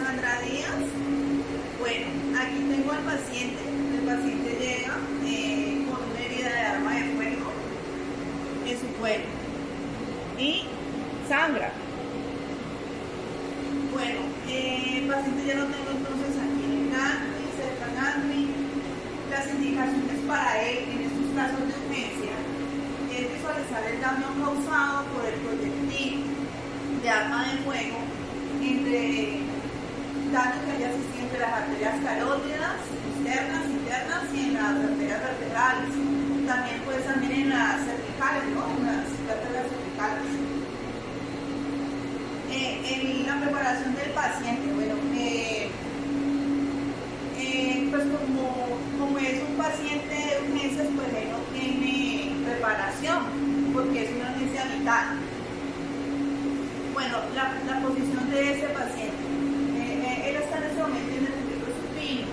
Sandra Díaz. Bueno, aquí tengo al paciente. El paciente llega con una herida de arma de fuego en su cuello y sangra. Bueno, el paciente ya lo tengo entonces aquí en el gantry, cerca del gantry. Las indicaciones para él en estos casos de urgencia es visualizar el daño causado por el proyectil de arma de fuego entre daño que haya existido entre las arterias carótidas, externas, internas y en las arterias vertebrales. También pues también en las cervicales, ¿no? En las vértebras cervicales. En la preparación del paciente, bueno, pues como es un paciente de urgencias, pues él no tiene preparación, porque es una urgencia vital. Bueno, la posición de ese paciente. Él está en este momento en el cúbito supino.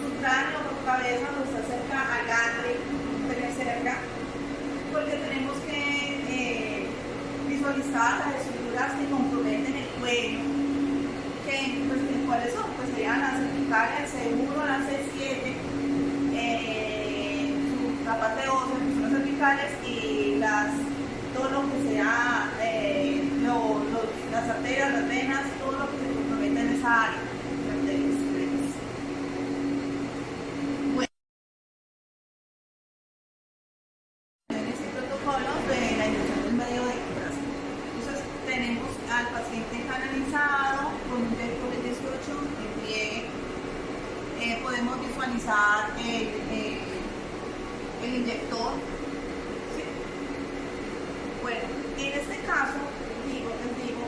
Su cráneo o cabeza pues, está cerca al gantry, muy cerca, porque tenemos que visualizar las estructuras que comprometen el cuello. ¿Cuáles son? Pues serían las cervicales, el C1, la C7, la parte ósea, que son las cervicales, y todo lo que sea las arterias, las venas, todo lo que se compromete en esa área. Bueno, en este protocolo de la inyección del medio de contraste. Entonces tenemos al paciente canalizado con un COVID-18 en pliegue. Podemos visualizar el inyector. ¿Sí? Bueno, en este caso les digo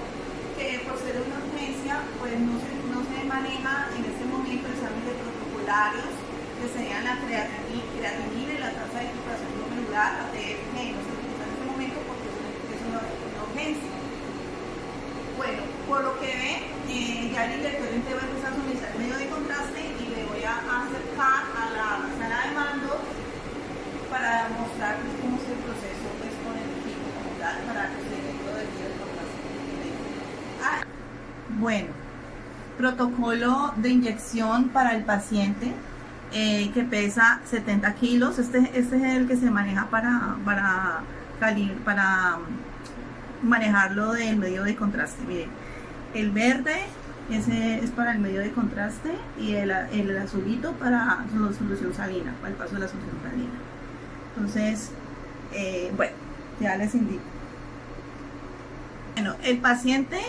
que por ser una urgencia, pues no se maneja en este momento exámenes protocolarios, que serían la creatinina y la tasa de filtración glomerular, la TFG, no se utiliza en este momento porque es una urgencia. Bueno, por lo que ve, ya el inyector va a empezar a suministrar el medio de contraste y le voy a acercar a la sala de mandos para mostrar cómo es el proceso pues, con el equipo como tal para el procedimiento del medio de contraste. Bueno, protocolo de inyección para el paciente que pesa 70 kilos. Este es el que se maneja para manejarlo del medio de contraste. Miren, el verde ese es para el medio de contraste y el azulito para la solución salina, para el paso de la solución salina. Entonces, bueno, ya les indico. Bueno, el paciente,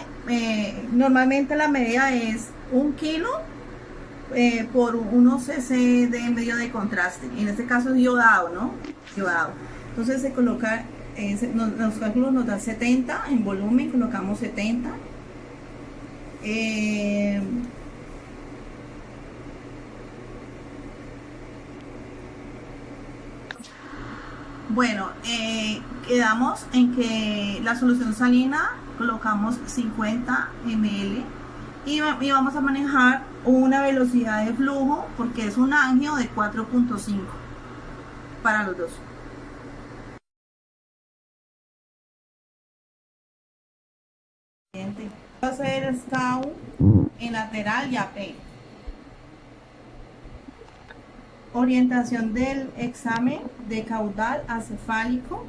normalmente la medida es 1 kilo por 1 cc de medio de contraste. En este caso es iodado, ¿no? Iodado. Entonces se coloca, los cálculos nos dan 70 en volumen, colocamos 70. Bueno, quedamos en que la solución salina colocamos 50 ml y vamos a manejar una velocidad de flujo porque es un angio de 4.5 para los dos. Voy a hacer SCAU en lateral y AP. Orientación del examen de caudal acefálico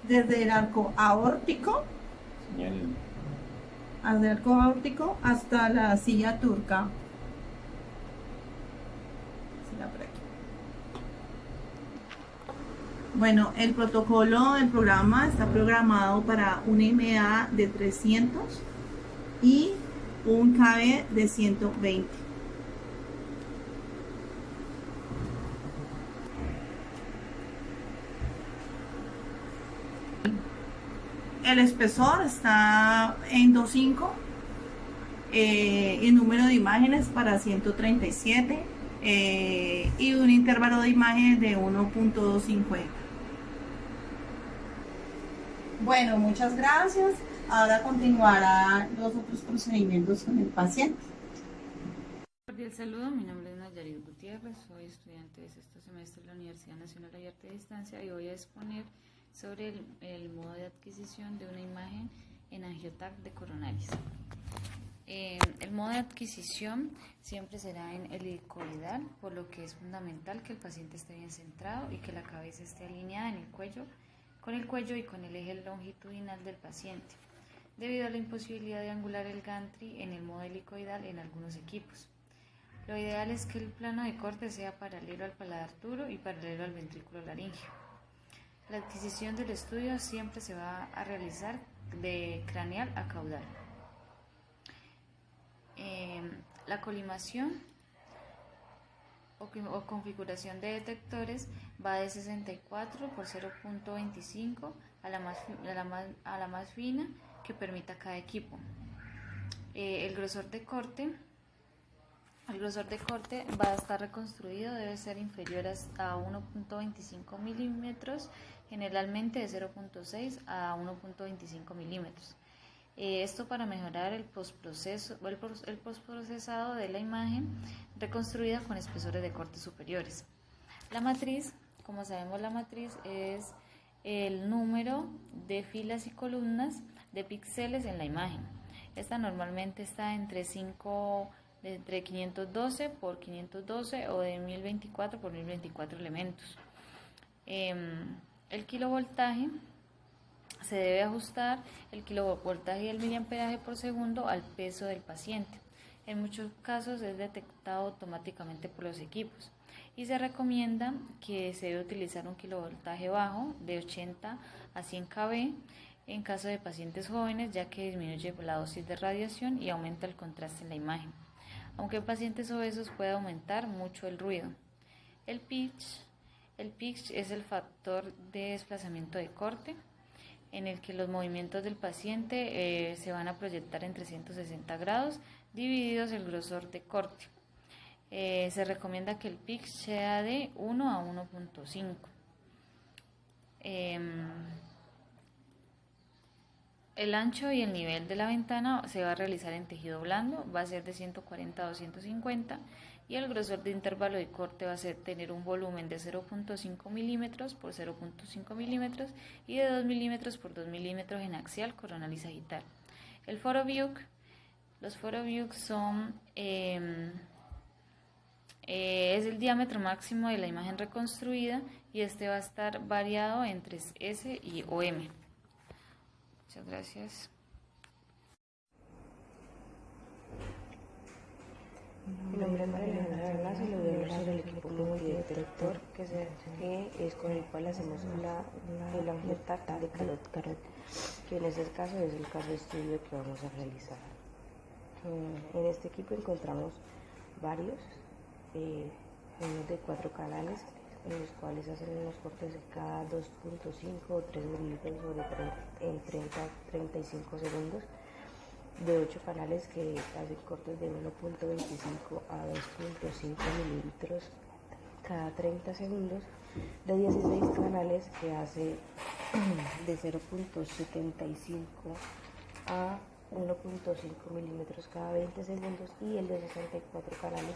desde el arco aórtico hasta la silla turca. Bueno, el protocolo del programa está programado para un MA de 300 y un KB de 120. El espesor está en 2.5, el número de imágenes para 137 y un intervalo de imágenes de 1.250. Bueno, muchas gracias. Ahora continuará los otros procedimientos con el paciente. Cordial saludo, mi nombre es Nayarit Gutiérrez, soy estudiante de sexto semestre de la Universidad Nacional Abierta de Distancia y voy a exponer sobre el modo de adquisición de una imagen en angioTAC de coronaris. El modo de adquisición siempre será en helicoidal, por lo que es fundamental que el paciente esté bien centrado y que la cabeza esté alineada en el cuello, con el cuello y con el eje longitudinal del paciente, debido a la imposibilidad de angular el gantry en el modo helicoidal en algunos equipos. Lo ideal es que el plano de corte sea paralelo al paladar duro y paralelo al ventrículo laríngeo. La adquisición del estudio siempre se va a realizar de craneal a caudal. La colimación o configuración de detectores va de 64 por 0.25 a la más fina que permita cada equipo. El grosor de corte va a estar reconstruido, debe ser inferior a 1.25 milímetros, generalmente de 0.6 a 1.25 milímetros. Esto para mejorar el postprocesado de la imagen reconstruida con espesores de corte superiores. La matriz, como sabemos, la matriz es el número de filas y columnas de píxeles en la imagen. Esta normalmente está entre 512 por 512 o de 1024 por 1024 elementos. El kilovoltaje se debe ajustar el kilovoltaje y el miliamperaje por segundo al peso del paciente. En muchos casos es detectado automáticamente por los equipos y se recomienda que se debe utilizar un kilovoltaje bajo de 80 a 100 kV en caso de pacientes jóvenes, ya que disminuye la dosis de radiación y aumenta el contraste en la imagen, aunque en pacientes obesos puede aumentar mucho el ruido. El pitch es el factor de desplazamiento de corte, en el que los movimientos del paciente se van a proyectar en 360 grados, divididos el grosor de corte. Se recomienda que el pitch sea de 1 a 1.5. El ancho y el nivel de la ventana se va a realizar en tejido blando, va a ser de 140 a 250, y el grosor de intervalo de corte va a tener un volumen de 0.5 milímetros por 0.5 milímetros y de 2 milímetros por 2 milímetros en axial, coronal y sagital. Los forobiux son es el diámetro máximo de la imagen reconstruida y este va a estar variado entre S o M. Muchas gracias. Mi nombre es María Alejandra Bernal y le voy a hablar sobre el equipo multidetector que es con el cual hacemos el angiotáctil de carot, que en este caso es el caso de estudio que vamos a realizar. En este equipo encontramos varios, unos de 4 canales, en los cuales hacen unos cortes de cada 2.5 o 3 milímetros en 30-35 segundos, de 8 canales que hacen cortes de 1.25 a 2.5 milímetros cada 30 segundos, de 16 canales que hace de 0.75 a 1.5 milímetros cada 20 segundos, y el de 64 canales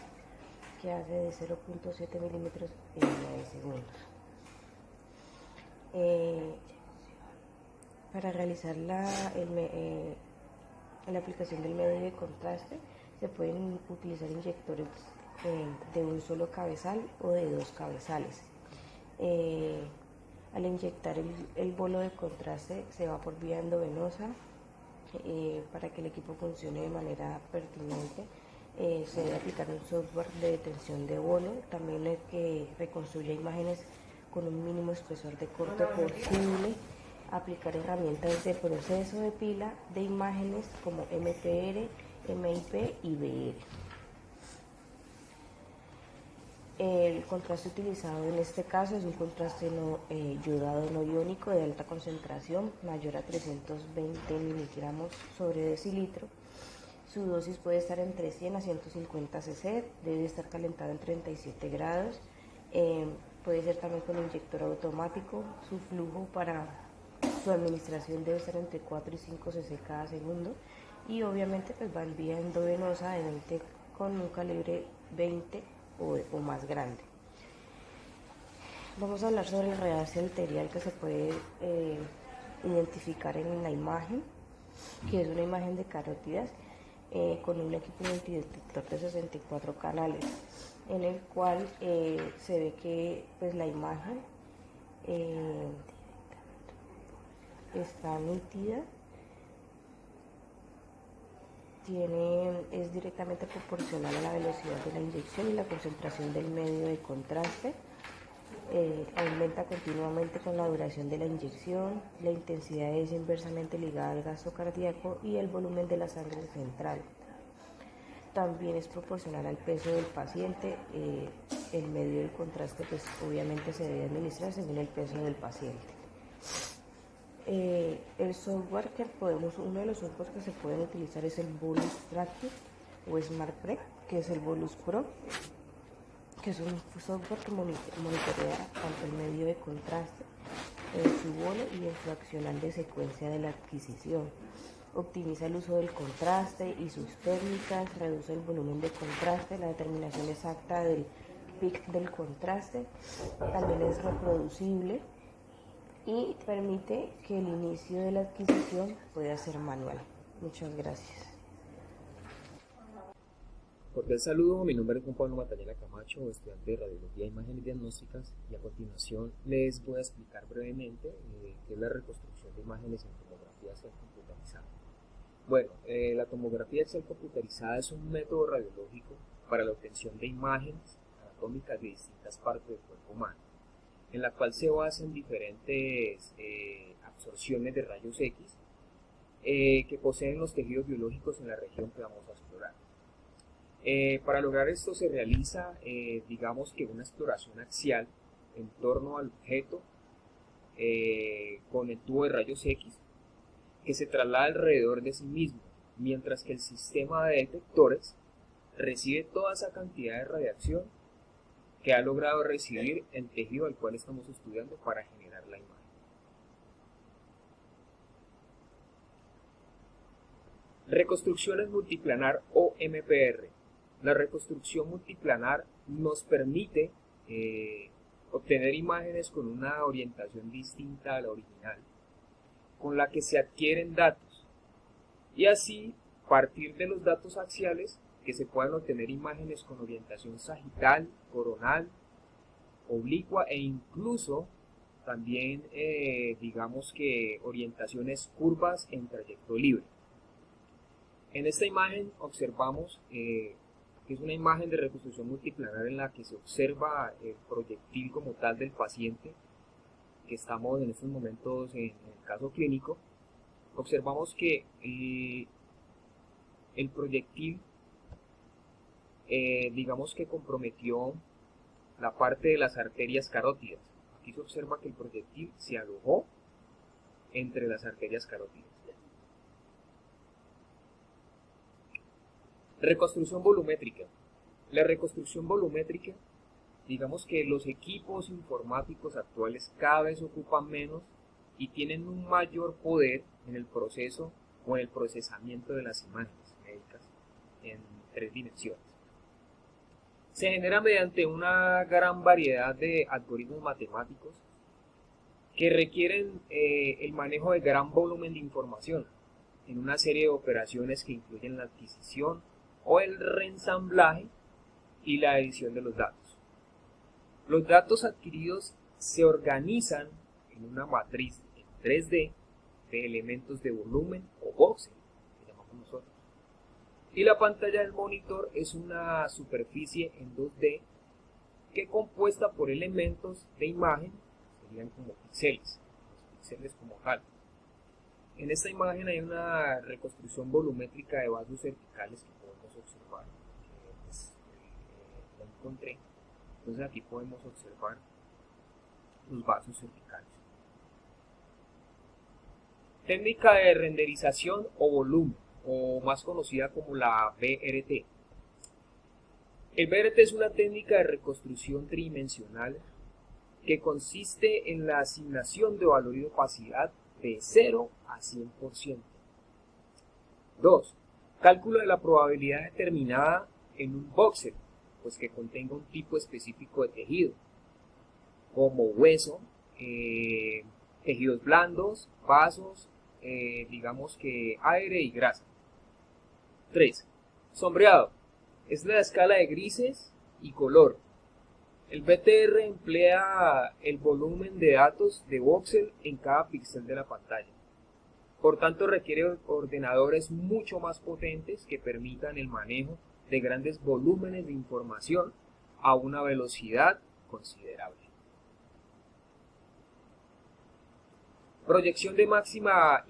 que hace de 0.7 milímetros en 9 segundos. Para realizar la aplicación del medio de contraste se pueden utilizar inyectores de un solo cabezal o de 2 cabezales. Al inyectar el bolo de contraste se va por vía endovenosa. Para que el equipo funcione de manera pertinente se debe aplicar un software de detención de bolo, también el que reconstruya imágenes con un mínimo espesor de corte posible, aplicar herramientas de proceso de pila de imágenes como MPR, MIP y BR. El contraste utilizado en este caso es un contraste yodado no iónico de alta concentración, mayor a 320 miligramos sobre decilitro. Su dosis puede estar entre 100 a 150 cc, debe estar calentado en 37 grados. Puede ser también con inyector automático. Su flujo para su administración debe ser entre 4 y 5 cc cada segundo, y obviamente pues va en vía endovenosa con un calibre 20 o más grande. Vamos a hablar sobre el redace arterial que se puede identificar en la imagen, que es una imagen de carótidas. con un equipo multidetector de 64 canales, en el cual se ve que pues, la imagen está nítida, es directamente proporcional a la velocidad de la inyección y la concentración del medio de contraste. Aumenta continuamente con la duración de la inyección, la intensidad es inversamente ligada al gasto cardíaco y el volumen de la sangre central. También es proporcional al peso del paciente. El medio de contraste pues obviamente se debe administrar según el peso del paciente. El software uno de los softwares que se pueden utilizar es el Bolus Tracker o SmartPrep, que es el Bolus Pro, que es un software que monitorea tanto el medio de contraste en su bolo y en su accional de secuencia de la adquisición. Optimiza el uso del contraste y sus técnicas, reduce el volumen de contraste, la determinación exacta del pic del contraste, también es reproducible y permite que el inicio de la adquisición pueda ser manual. Muchas gracias. Cordial saludo, mi nombre es Juan Pablo Matallana Camacho, estudiante de Radiología, Imágenes Diagnósticas, y a continuación les voy a explicar brevemente qué es la reconstrucción de imágenes en tomografía axial computarizada. Bueno, la tomografía axial computarizada es un método radiológico para la obtención de imágenes anatómicas de distintas partes del cuerpo humano, en la cual se basa en diferentes absorciones de rayos X que poseen los tejidos biológicos en la región que vamos a explorar. Para lograr esto se realiza, digamos que una exploración axial en torno al objeto con el tubo de rayos X que se traslada alrededor de sí mismo, mientras que el sistema de detectores recibe toda esa cantidad de radiación que ha logrado recibir el tejido al cual estamos estudiando para generar la imagen. Reconstrucciones multiplanar o MPR. La reconstrucción multiplanar nos permite obtener imágenes con una orientación distinta a la original, con la que se adquieren datos, y así partir de los datos axiales que se puedan obtener imágenes con orientación sagital, coronal, oblicua e incluso también digamos que orientaciones curvas en trayecto libre. En esta imagen observamos que es una imagen de reconstrucción multiplanar en la que se observa el proyectil como tal del paciente que estamos en estos momentos en el caso clínico. Observamos que el proyectil digamos que comprometió la parte de las arterias carótidas. Aquí se observa que el proyectil se alojó entre las arterias carótidas. Reconstrucción volumétrica. La reconstrucción volumétrica, digamos que los equipos informáticos actuales cada vez ocupan menos y tienen un mayor poder en el proceso o en el procesamiento de las imágenes médicas en 3 dimensiones. Se genera mediante una gran variedad de algoritmos matemáticos que requieren el manejo de gran volumen de información en una serie de operaciones que incluyen la adquisición o el reensamblaje y la edición de los datos. Los datos adquiridos se organizan en una matriz en 3D de elementos de volumen o voxel, que llamamos nosotros. Y la pantalla del monitor es una superficie en 2D que es compuesta por elementos de imagen, serían como píxeles, los píxeles como tal. En esta imagen hay una reconstrucción volumétrica de vasos verticales que podemos observar. Lo encontré. Entonces aquí podemos observar los vasos verticales. Técnica de renderización o volumen, o más conocida como la BRT. El BRT es una técnica de reconstrucción tridimensional que consiste en la asignación de valor de opacidad de 0 a 100%. 2. Cálculo de la probabilidad determinada en un voxel, pues que contenga un tipo específico de tejido, como hueso, tejidos blandos, vasos, digamos que aire y grasa. 3. Sombreado. Es la escala de grises y color. El BTR emplea el volumen de datos de voxel en cada píxel de la pantalla. Por tanto, requiere ordenadores mucho más potentes que permitan el manejo de grandes volúmenes de información a una velocidad considerable. Proyección de máxima,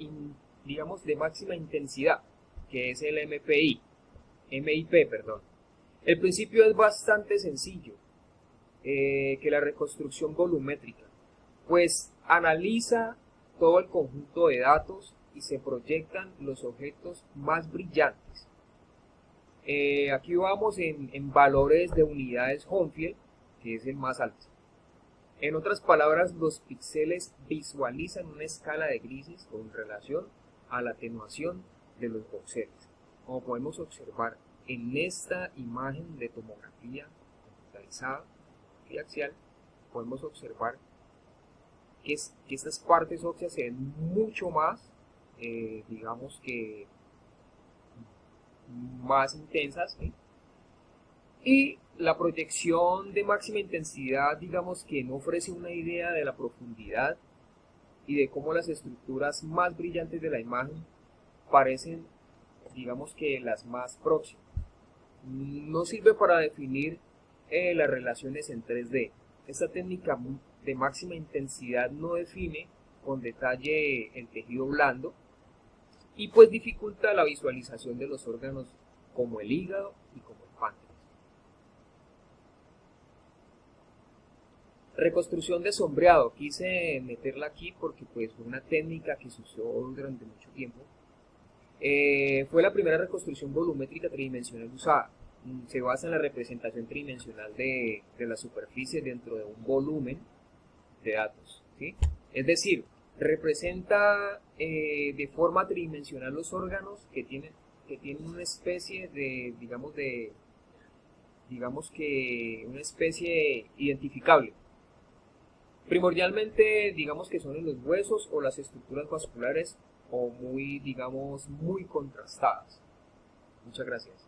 de máxima intensidad, que es el MIP, perdón. El principio es bastante sencillo que la reconstrucción volumétrica, pues analiza todo el conjunto de datos y se proyectan los objetos más brillantes. Aquí vamos en valores de unidades Hounsfield, que es el más alto. En otras palabras, los píxeles visualizan una escala de grises con relación a la atenuación de los voxeles. Como podemos observar en esta imagen de tomografía computarizada y axial, podemos observar que estas partes óseas se ven mucho más, digamos que más intensas, ¿sí? Y la proyección de máxima intensidad, digamos que no ofrece una idea de la profundidad y de cómo las estructuras más brillantes de la imagen parecen, digamos que las más próximas. No sirve para definir las relaciones en 3D. Esta técnica de máxima intensidad no define con detalle el tejido blando y pues dificulta la visualización de los órganos como el hígado y como el páncreas. Reconstrucción de sombreado. Quise meterla aquí porque pues fue una técnica que se usó durante mucho tiempo. Fue la primera reconstrucción volumétrica tridimensional usada. Se basa en la representación tridimensional de la superficie dentro de un volumen de datos, ¿sí? Es decir, representa de forma tridimensional los órganos que tienen una especie de, digamos que una especie identificable. Primordialmente, digamos que son en los huesos o las estructuras vasculares o muy contrastadas. Muchas gracias.